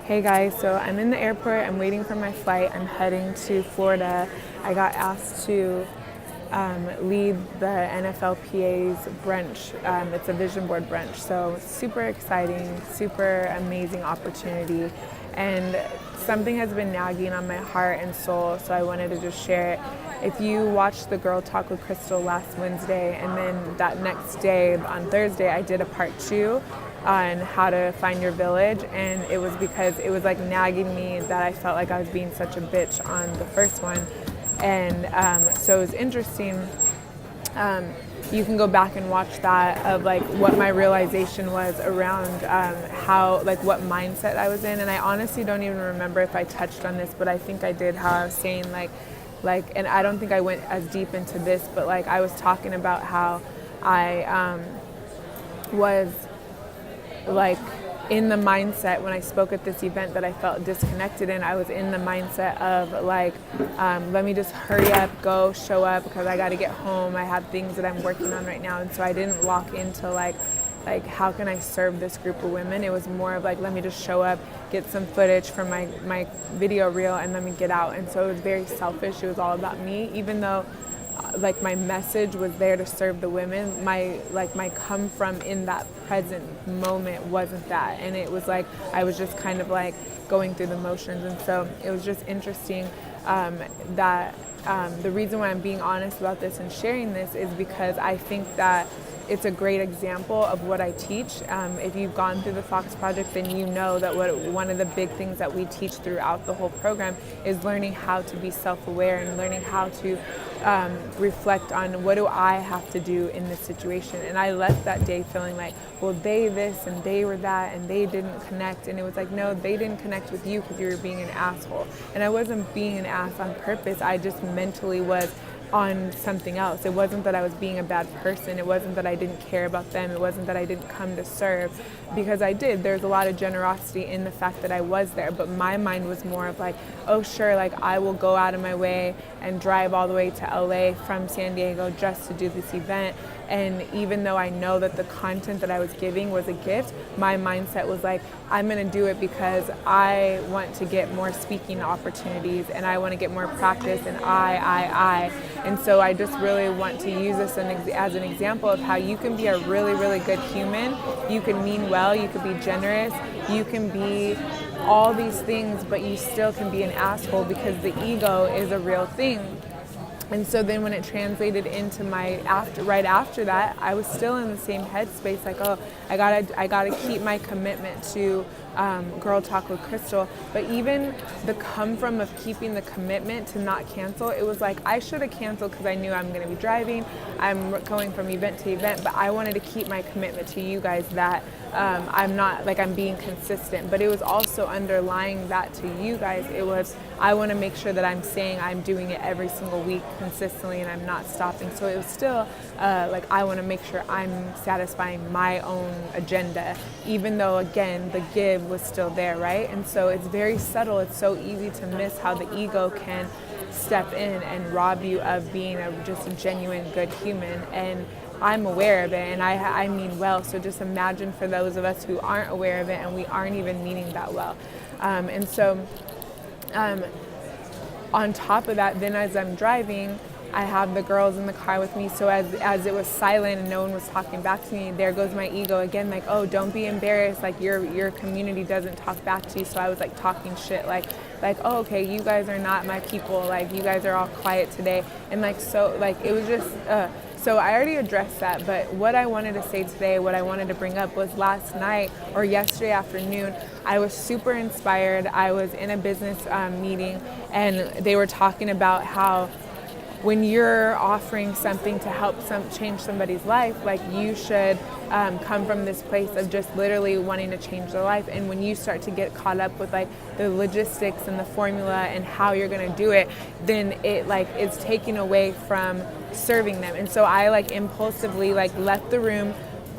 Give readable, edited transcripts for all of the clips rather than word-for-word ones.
Hey guys, so I'm in the airport. I'm waiting for my flight. I'm heading to Florida. I got asked to lead the NFLPA's brunch. It's a vision board brunch, so super exciting, super amazing opportunity. And something has been nagging on my heart and soul, so I wanted to just share it. If you watched the Girl Talk with Crystal last Wednesday, and then that next day, on Thursday, I did a part 2 on how to find your village, and it was because it was like nagging me that I felt like I was being such a bitch on the first one. And so it was interesting. You can go back and watch that of like what my realization was around how, like, what mindset I was in. And I honestly don't even remember if I touched on this, but I think I did. How I was saying and I don't think I went as deep into this, but like I was talking about how I was like in the mindset when I spoke at this event that I felt disconnected in. I was in the mindset of like, let me just hurry up, go, show up, because I got to get home. I have things that I'm working on right now. And so I didn't lock into like how can I serve this group of women. It was more of like, let me just show up, get some footage from my video reel, and let me get out. And so it was very selfish. It was all about me, even though like my message was there to serve the women. My come from in that present moment wasn't that, and it was like I was just kind of like going through the motions. And so it was just interesting that the reason why I'm being honest about this and sharing this is because I think that it's a great example of what I teach. If you've gone through the Fox Project, then you know that one of the big things that we teach throughout the whole program is learning how to be self-aware and learning how to reflect on what do I have to do in this situation. And I left that day feeling like, well, they this and they were that and they didn't connect. And it was like, no, they didn't connect with you because you were being an asshole. And I wasn't being an ass on purpose. I just mentally was on something else. It wasn't that I was being a bad person. It wasn't that I didn't care about them. It wasn't that I didn't come to serve, because I did. There's a lot of generosity in the fact that I was there, but my mind was more of like, oh sure, like I will go out of my way and drive all the way to LA from San Diego just to do this event. And even though I know that the content that I was giving was a gift, my mindset was like, I'm going to do it because I want to get more speaking opportunities and I want to get more practice, and I. And so I just really want to use this as an example of how you can be a really, really good human. You can mean well, you can be generous, you can be all these things, but you still can be an asshole because the ego is a real thing. And so then when it translated into right after that, I was still in the same headspace, like, oh, I gotta keep my commitment to Girl Talk with Crystal. But even the come from of keeping the commitment to not cancel, it was like I should have canceled because I knew I'm going to be driving. I'm going from event to event, but I wanted to keep my commitment to you guys that I'm not, like, I'm being consistent. But it was also underlying that to you guys. It was, I want to make sure that I'm saying I'm doing it every single week consistently and I'm not stopping. So it was still like I want to make sure I'm satisfying my own agenda, even though, again, the give was still there, right? And so it's very subtle. It's so easy to miss how the ego can step in and rob you of being just a genuine good human. And I'm aware of it, and I mean well. So just imagine for those of us who aren't aware of it and we aren't even meaning that well. And so on top of that, then as I'm driving, I have the girls in the car with me. So as it was silent and no one was talking back to me, there goes my ego again, like, oh, don't be embarrassed. Like your community doesn't talk back to you. So I was like talking shit, like, oh, okay, you guys are not my people. Like, you guys are all quiet today. And like, so like, it was just, so I already addressed that, but what I wanted to say today, what I wanted to bring up was last night or yesterday afternoon, I was super inspired. I was in a business meeting, and they were talking about how when you're offering something to help change somebody's life, like, you should come from this place of just literally wanting to change their life. And when you start to get caught up with like the logistics and the formula and how you're going to do it, then it like is taking away from serving them. And so I like impulsively like left the room,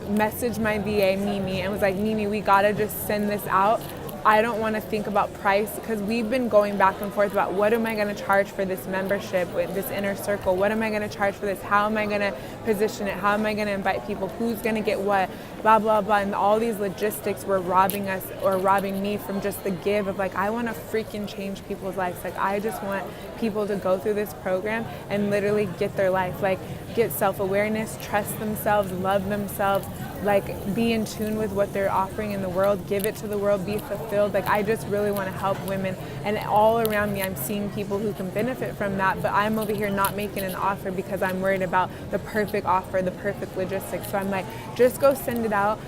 messaged my VA Mimi, and was like, Mimi, we gotta just send this out I don't want to think about price, because we've been going back and forth about what am I going to charge for this membership with this inner circle? What am I going to charge for this? How am I going to position it? How am I going to invite people? Who's going to get what? Blah, blah, blah. And all these logistics were robbing us, or robbing me, from just the give of like, I want to freaking change people's lives. Like, I just want people to go through this program and literally get their life, like get self-awareness, trust themselves, love themselves, like be in tune with what they're offering in the world, give it to the world, be fulfilled. Like, I just really want to help women, and all around me I'm seeing people who can benefit from that, but I'm over here not making an offer because I'm worried about the perfect offer, the perfect logistics. So I'm like, just go send it out,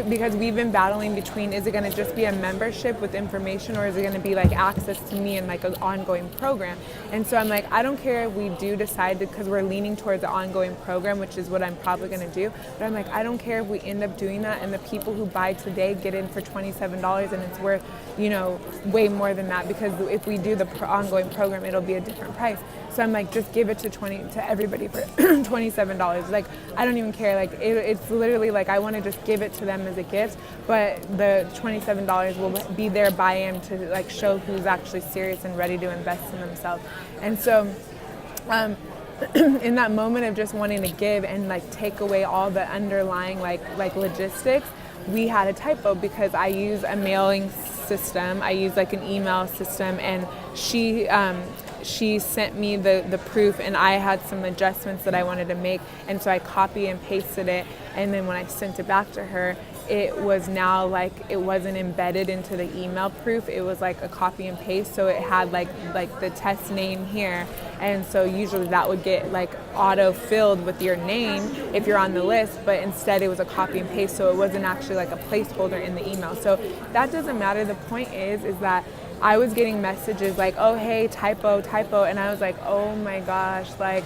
because we've been battling between, is it going to just be a membership with information, or is it going to be like access to me and like an ongoing program? And so I'm like, I don't care if we do decide, because we're leaning towards the ongoing program, which is what I'm probably going to do, but I'm like, I don't care if we end up doing that and the people who buy today get in for $27 and it's worth, you know, way more than that, because if we do the ongoing program, it'll be a different price. So I'm like, just give it to everybody for $27. Like, I don't even care. Like, it's literally like, I want to just give it to them as a gift, but the $27 will be their buy-in to like show who's actually serious and ready to invest in themselves. And so in that moment of just wanting to give and like take away all the underlying like logistics, we had a typo, because I use a mailing system. I use like an email system, and she sent me the proof, and I had some adjustments that I wanted to make, and so I copy and pasted it, and then when I sent it back to her, it was now like, it wasn't embedded into the email proof, it was like a copy and paste, so it had like the test name here, and so usually that would get like auto filled with your name if you're on the list, but instead it was a copy and paste, so it wasn't actually like a placeholder in the email. So that doesn't matter. The point is that I was getting messages like, oh, hey, typo, and I was like, oh my gosh, like,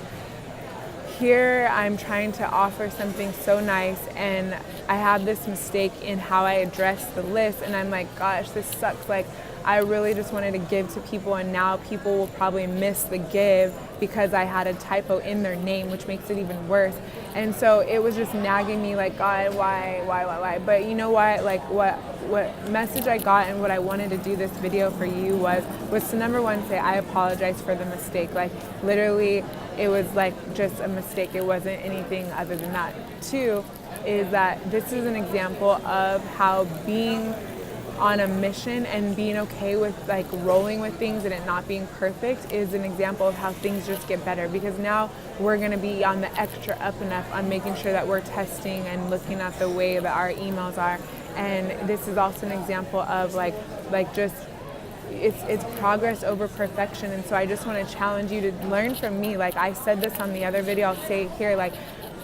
here I'm trying to offer something so nice, and I have this mistake in how I address the list, and I'm like, gosh, this sucks. Like, I really just wanted to give to people, and now people will probably miss the give because I had a typo in their name, which makes it even worse. And so it was just nagging me like, God, why? But you know what? Like, what message I got and what I wanted to do this video for you was to, number one, say I apologize for the mistake. Like, literally, it was like just a mistake. It wasn't anything other than that. Two is that this is an example of how being on a mission and being okay with like rolling with things and it not being perfect is an example of how things just get better, because now we're going to be on the extra up enough on making sure that we're testing and looking at the way that our emails are. And this is also an example of like just it's progress over perfection. And so I just want to challenge you to learn from me. Like I said this on the other video, I'll say it here, like,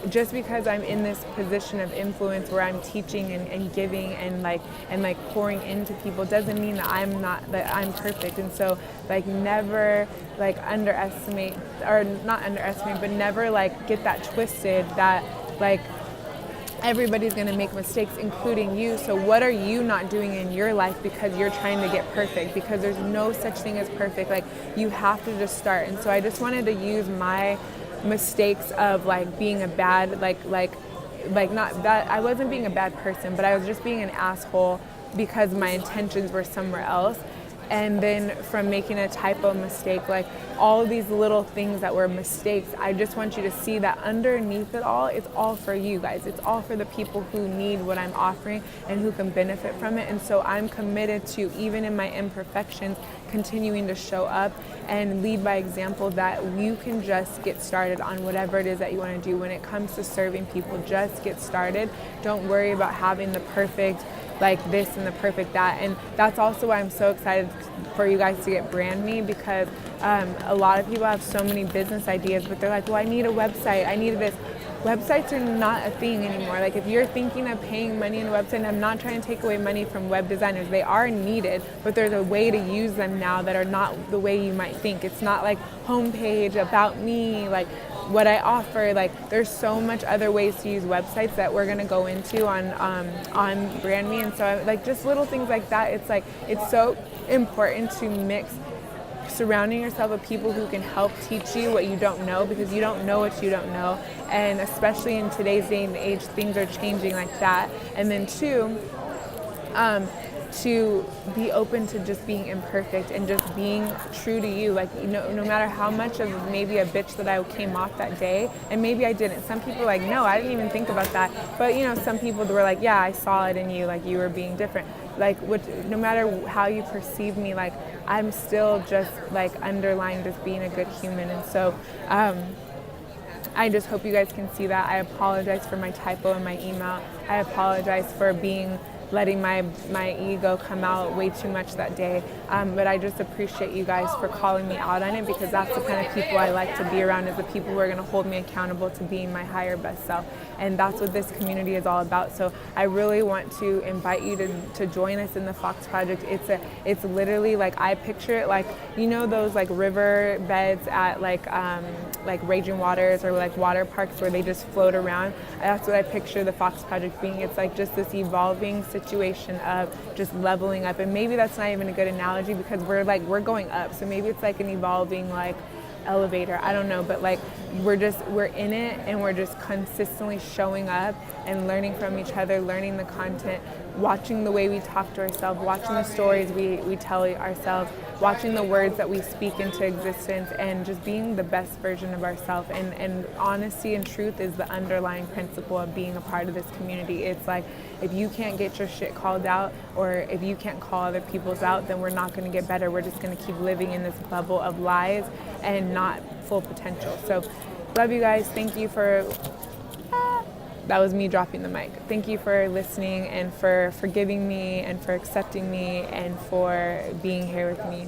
just because I'm in this position of influence where I'm teaching and giving and pouring into people doesn't mean that I'm perfect. And so like never like underestimate, or not underestimate, but never like get that twisted that like everybody's going to make mistakes, including you. So what are you not doing in your life because you're trying to get perfect? Because there's no such thing as perfect. Like, you have to just start. And so I just wanted to use my mistakes of like being a bad, like not that I wasn't being a bad person, but I was just being an asshole because my intentions were somewhere else. And then from making a typo mistake, like all of these little things that were mistakes, I just want you to see that underneath it all, it's all for you guys. It's all for the people who need what I'm offering and who can benefit from it. And so I'm committed to, even in my imperfections, continuing to show up and lead by example, that you can just get started on whatever it is that you want to do. When it comes to serving people, just get started. Don't worry about having the perfect like this and the perfect that. And that's also why I'm so excited for you guys to get Brand Me, because a lot of people have so many business ideas, but they're like, well, I need a website, I need this. Websites are not a thing anymore. Like, if you're thinking of paying money in a website, and I'm not trying to take away money from web designers, they are needed, but there's a way to use them now that are not the way you might think. It's not like homepage, about me, like what I offer. Like, there's so much other ways to use websites that we're gonna go into on Brand Me. And so like just little things like that, it's like, it's so important to mix surrounding yourself with people who can help teach you what you don't know, because you don't know what you don't know. And especially in today's day and age, things are changing like that. And then two, to be open to just being imperfect and just being true to you. Like, no matter how much of maybe a bitch that I came off that day, and maybe I didn't. Some people are like, no, I didn't even think about that. But some people were like, yeah, I saw it in you, like you were being different. Like, no matter how you perceive me, like I'm still just like underlying just being a good human. And so I just hope you guys can see that. I apologize for my typo in my email. I apologize for letting my ego come out way too much that day. But I just appreciate you guys for calling me out on it, because that's the kind of people I like to be around, is the people who are going to hold me accountable to being my higher best self. And that's what this community is all about. So I really want to invite you to join us in the Fox Project. It's literally like, I picture it like, those like river beds at like Raging Waters or like water parks where they just float around. That's what I picture the Fox Project being. It's like just this evolving situation of just leveling up. And maybe that's not even a good analogy, because we're going up. So maybe it's like an evolving like elevator. I don't know, but like we're in it, and we're just consistently showing up and learning from each other, learning the content, watching the way we talk to ourselves, watching the stories we tell ourselves, watching the words that we speak into existence, and just being the best version of ourselves. And honesty and truth is the underlying principle of being a part of this community. It's like, if you can't get your shit called out, or if you can't call other people's out, then we're not going to get better. We're just going to keep living in this bubble of lies and not full potential. So love you guys. Thank you for that was me dropping the mic. Thank you for listening, and for forgiving me, and for accepting me, and for being here with me.